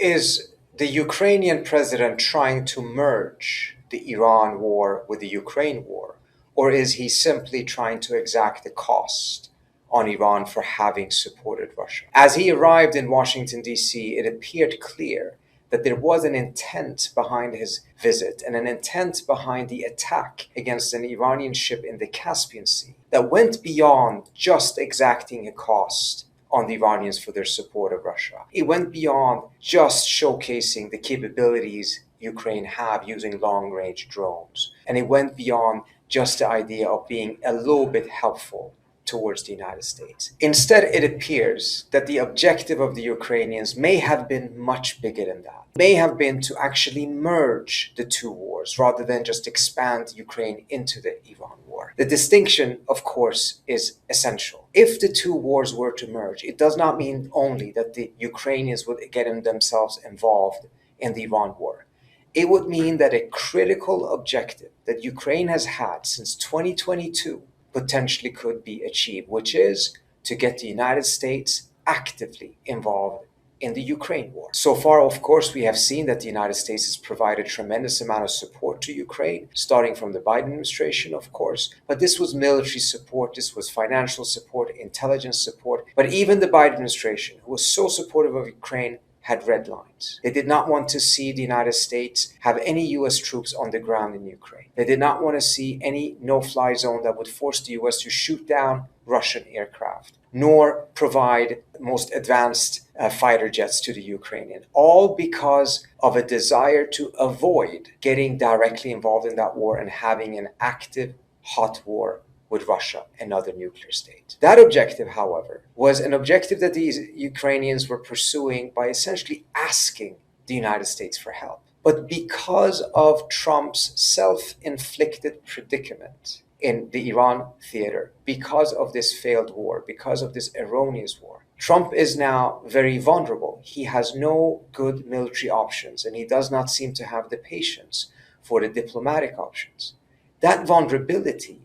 Is the Ukrainian president trying to merge the Iran war with the Ukraine war? Or is he simply trying to exact the cost on Iran for having supported Russia? As he arrived in Washington, D.C., it appeared clear that there was an intent behind his visit and an intent behind the attack against an Iranian ship in the Caspian Sea that went beyond just exacting a cost on the Iranians for their support of Russia. It went beyond just showcasing the capabilities Ukraine have using long-range drones. And it went beyond just the idea of being a little bit helpful towards the United States. Instead, it appears that the objective of the Ukrainians may have been much bigger than that. It may have been to actually merge the two wars rather than just expand Ukraine into the Iran war. The distinction, of course, is essential. If the two wars were to merge, it does not mean only that the Ukrainians would get themselves involved in the Iran war. It would mean that a critical objective that Ukraine has had since 2022 potentially could be achieved, which is to get the United States actively involved in the Ukraine war. So far, of course, we have seen that the United States has provided a tremendous amount of support to Ukraine, starting from the Biden administration, of course. But this was military support, this was financial support, intelligence support. But even the Biden administration, who was so supportive of Ukraine, had red lines. They did not want to see the United States have any U.S. troops on the ground in Ukraine. They did not want to see any no-fly zone that would force the U.S. to shoot down Russian aircraft, nor provide most advanced fighter jets to the Ukrainian, all because of a desire to avoid getting directly involved in that war and having an active, hot war with Russia, another nuclear state. That objective, however, was an objective that these Ukrainians were pursuing by essentially asking the United States for help. But because of Trump's self-inflicted predicament in the Iran theater, because of this failed war, because of this erroneous war, Trump is now very vulnerable. He has no good military options, and he does not seem to have the patience for the diplomatic options. That vulnerability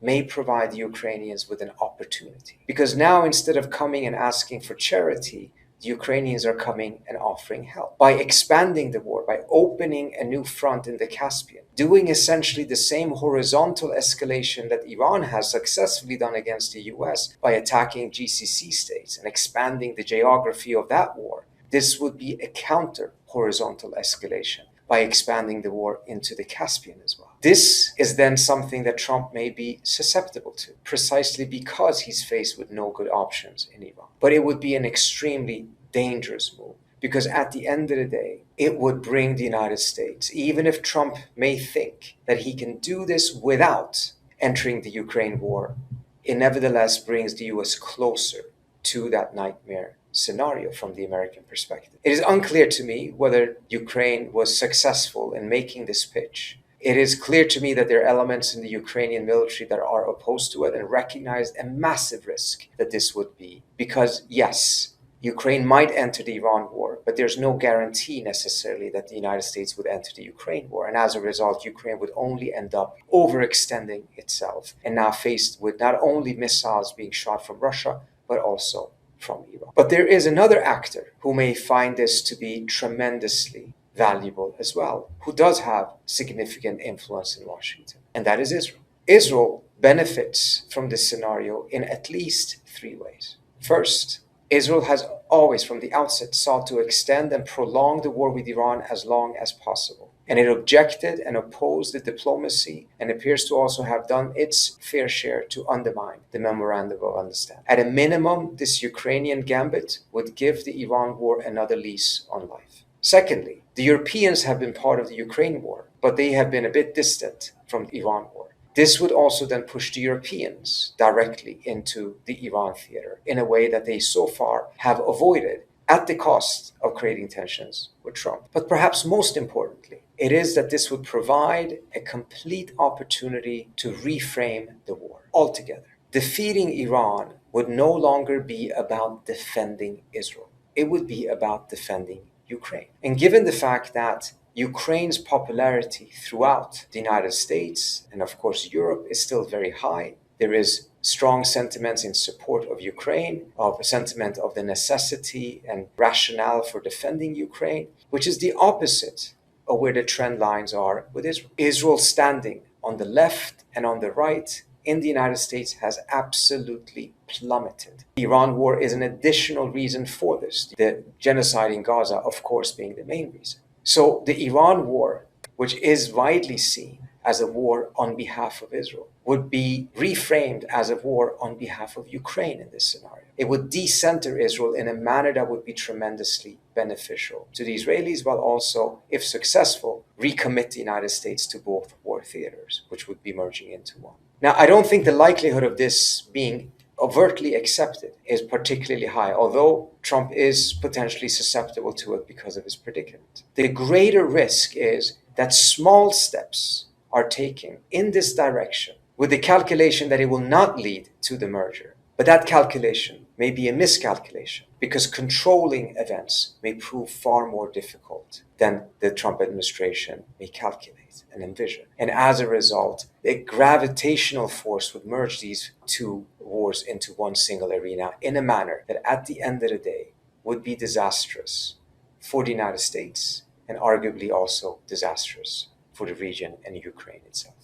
may provide the Ukrainians with an opportunity. Because now, instead of coming and asking for charity, the Ukrainians are coming and offering help. By expanding the war, by opening a new front in the Caspian, doing essentially the same horizontal escalation that Iran has successfully done against the US by attacking GCC states and expanding the geography of that war, this would be a counter horizontal escalation by expanding the war into the Caspian as well. This is then something that Trump may be susceptible to, precisely because he's faced with no good options in Iran. But it would be an extremely dangerous move, because at the end of the day, it would bring the United States, even if Trump may think that he can do this without entering the Ukraine war, it nevertheless brings the US closer to that nightmare scenario from the American perspective. It is unclear to me whether Ukraine was successful in making this pitch. It is clear to me that there are elements in the Ukrainian military that are opposed to it and recognize a massive risk that this would be. Because yes, Ukraine might enter the Iran war, but there's no guarantee necessarily that the United States would enter the Ukraine war. And as a result, Ukraine would only end up overextending itself and now faced with not only missiles being shot from Russia, but also from Iran. But there is another actor who may find this to be tremendously valuable as well, who does have significant influence in Washington, and that is Israel. Israel benefits from this scenario in at least three ways. First, Israel has always from the outset sought to extend and prolong the war with Iran as long as possible. And it objected and opposed the diplomacy and appears to also have done its fair share to undermine the memorandum of understanding. At a minimum, this Ukrainian gambit would give the Iran war another lease on life. Secondly, the Europeans have been part of the Ukraine war, but they have been a bit distant from the Iran war. This would also then push the Europeans directly into the Iran theater in a way that they so far have avoided at the cost of creating tensions with Trump. But perhaps most importantly, it is that this would provide a complete opportunity to reframe the war altogether. Defeating Iran would no longer be about defending Israel. It would be about defending Ukraine. And given the fact that Ukraine's popularity throughout the United States and of course Europe is still very high, There is strong sentiments in support of Ukraine, of a sentiment of the necessity and rationale for defending Ukraine, which is the opposite of where the trend lines are with Israel. Israel's standing on the left and on the right in the United States has absolutely plummeted. The Iran war is an additional reason for this, the genocide in Gaza, of course, being the main reason. So the Iran war, which is widely seen as a war on behalf of Israel, would be reframed as a war on behalf of Ukraine in this scenario. It would decenter Israel in a manner that would be tremendously beneficial to the Israelis, while also, if successful, recommit the United States to both war theaters, which would be merging into one. Now, I don't think the likelihood of this being overtly accepted is particularly high, although Trump is potentially susceptible to it because of his predicament. The greater risk is that small steps are taken in this direction with the calculation that it will not lead to the merger. But that calculation may be a miscalculation because controlling events may prove far more difficult than the Trump administration may calculate and envision. And as a result, a gravitational force would merge these two wars into one single arena in a manner that at the end of the day would be disastrous for the United States and arguably also disastrous for the region and Ukraine itself.